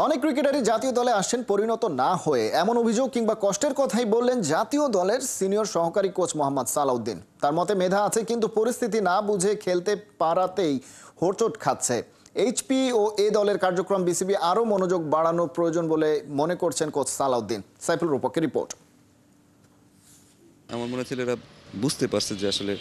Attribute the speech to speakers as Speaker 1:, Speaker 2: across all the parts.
Speaker 1: অনেক ক্রিকেটারই জাতীয় দলে আসছেন পরিণত না হয়ে, এমন অভিযোগ কিংবা কষ্টের কথাই বললেন জাতীয় দলের সিনিয়র সহকারী কোচ মোহাম্মদ সালাউদ্দিন। তার মতে মেধা আছে, কিন্তু পরিস্থিতি না বুঝে খেলতে পারাতেই হোঁচট খাচ্ছে। এইচপি ও এ দলের কার্যক্রম বিসিবি আরও মনোযোগ বাড়ানো প্রয়োজন বলে মনে করছেন কোচ সালাউদ্দিন। সাইফুল রূপকের রিপোর্ট।
Speaker 2: আমার মনে হয় ছেলেরা বুঝতে পারছে যে আসলে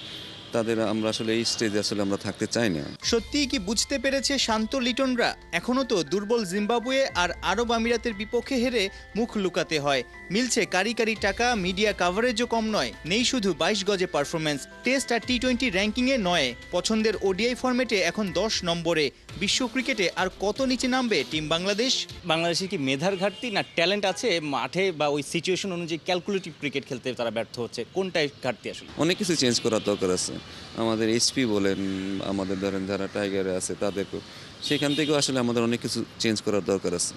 Speaker 2: তাদের আমরা আসলে এই স্টেজে আসলে আমরা থাকতে চাই না।
Speaker 3: সত্যিই কি বুঝতে পেরেছে শান্ত লিটনরা? এখনো তো দুর্বল জিম্বাবুয়ে আর আরব আমিরাতের বিপক্ষে হেরে মুখ লুকাতে হয়। মিলছে কারি কারি টাকা, মিডিয়া কাভারেজও কম নয়। নেই শুধু 22 গজে পারফরমেন্স, টেস্ট আর টি-20 র্যাঙ্কিংয়ে নয়। পছন্দের ওডিআই ফরম্যাটে এখন 10 নম্বরে। বিশ্ব ক্রিকেটে আর কত নিচে নামবে টিম বাংলাদেশ?
Speaker 4: বাংলাদেশের কি মেধার ঘাটতি, না ট্যালেন্ট আছে মাঠে, বা ওই সিচুয়েশন অনুযায়ী ক্যালকুলেটিভ ক্রিকেট খেলতে তারা ব্যর্থ হচ্ছে? কোনটাই ঘাটতি আসলে?
Speaker 2: অনেক কিছু চেঞ্জ করার দরকার আছে। আমাদের এইচপি বলেন, আমাদের ধরেন যারা টাইগারে আছে তাদেরকেও, সেখান থেকেও আসলে আমাদের অনেক কিছু চেঞ্জ করার দরকার আছে।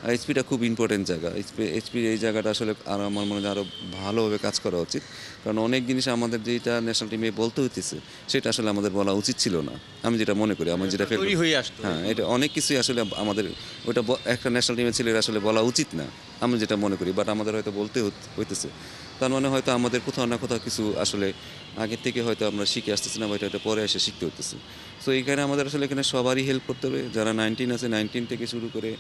Speaker 2: আর এইচপিটা খুব ইম্পর্টেন্ট জায়গা। এইচপির এই জায়গাটা আসলে আর আমার মনে হয় আরও ভালোভাবে কাজ করা উচিত। কারণ অনেক জিনিস আমাদের যেটা ন্যাশনাল টিমে বলতে হইতেছে সেটা আসলে আমাদের বলা উচিত ছিল না, আমি যেটা মনে করি। আমার যেটা
Speaker 4: তৈরি হয়ে আসতো।
Speaker 2: হ্যাঁ, এটা অনেক কিছুই আসলে আমাদের ওইটা একটা ন্যাশনাল টিমের ছেলেরা আসলে বলা উচিত না, আমি যেটা মনে করি। বাট আমাদের হয়তো বলতে হইতেছে। তার মানে হয়তো আমাদের কোথাও না কোথাও কিছু আসলে আগের থেকে হয়তো আমরা শিখে আসতেছি না, বা এটা পরে এসে শিখতে হতেছে। সো এইখানে আমাদের আসলে এখানে সবারই হেল্প করতে হবে। যারা 19 আছে, 19 থেকে শুরু করে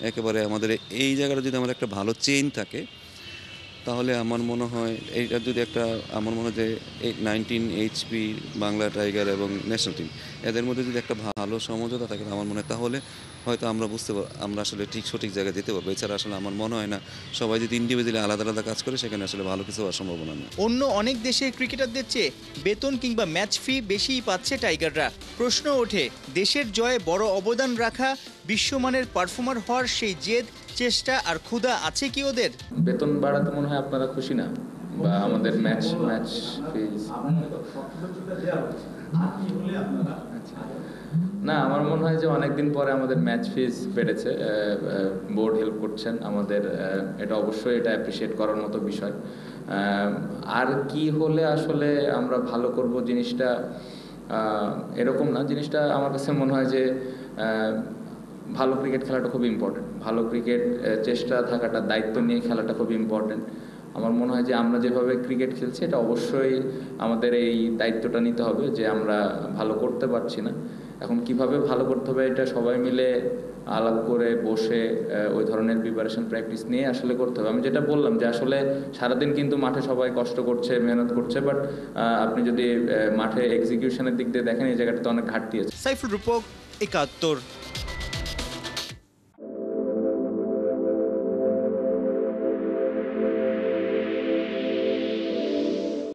Speaker 2: একেবারে আমাদের এই জায়গাটা যদি আমাদের একটা ভালো চেইন থাকে, তাহলে আমার মনে হয় এইটা যদি একটা, আমার মনে হয় যে এই 19, এইচপি, বাংলা টাইগার এবং ন্যাশনাল টিম, এদের মধ্যে যদি একটা ভালো সমঝোতা থাকে, আমার মনে হয় তাহলে হয়তো আমরা আমরা আসলে সঠিক জায়গায় যেতে পারবো। এছাড়া আসলে আমার মনে হয় না সবাই যদি ইন্ডিভিজুয়ালি আলাদা আলাদা কাজ করে সেখানে আসলে ভালো কিছু হওয়ার সম্ভাবনা নেই।
Speaker 3: অন্য অনেক দেশের ক্রিকেটারদের চেয়ে বেতন কিংবা ম্যাচ ফি বেশিই পাচ্ছে টাইগাররা। প্রশ্ন ওঠে, দেশের জয়ে বড় অবদান রাখা, বিশ্বমানের পারফর্মার হওয়ার সেই জেদ, চেষ্টা আর ক্ষুধা আছে কি ওদের?
Speaker 5: বেতন বাড়াতে মনে হয় আপনারা খুশি না, বা আমাদের ম্যাচ ফিজ না, আমার মনে হয় যে অনেকদিন পরে আমাদের ম্যাচ ফিজ বেড়েছে। বোর্ড হেল্প করছেন আমাদের, এটা অবশ্যই এটা অ্যাপ্রিসিয়েট করার মতো বিষয়। আর কি হলে আসলে আমরা ভালো করব জিনিসটা এরকম না। জিনিসটা আমার কাছে মনে হয় যে ভালো ক্রিকেট খেলাটা খুব ইম্পর্টেন্ট। ভালো ক্রিকেট চেষ্টা থাকাটা, দায়িত্ব নিয়ে খেলাটা খুব ইম্পর্টেন্ট। আমার মনে হয় যে আমরা যেভাবে ক্রিকেট খেলছি এটা অবশ্যই আমাদের এই দায়িত্বটা নিতে হবে যে আমরা ভালো করতে পারছি না। এখন কিভাবে ভালো করতে হবে এটা সবাই মিলে আলাপ করে বসে ওই ধরনের প্রিপারেশন প্র্যাকটিস নিয়ে আসলে করতে হবে। আমি যেটা বললাম যে আসলে সারাদিন কিন্তু মাঠে সবাই কষ্ট করছে, মেহনত করছে, বাট আপনি যদি মাঠে এক্সিকিউশনের দিক দিয়ে দেখেন এই জায়গাটাতে অনেক ঘাটতি আছে।
Speaker 3: সাইফুল রূপক, ৭১।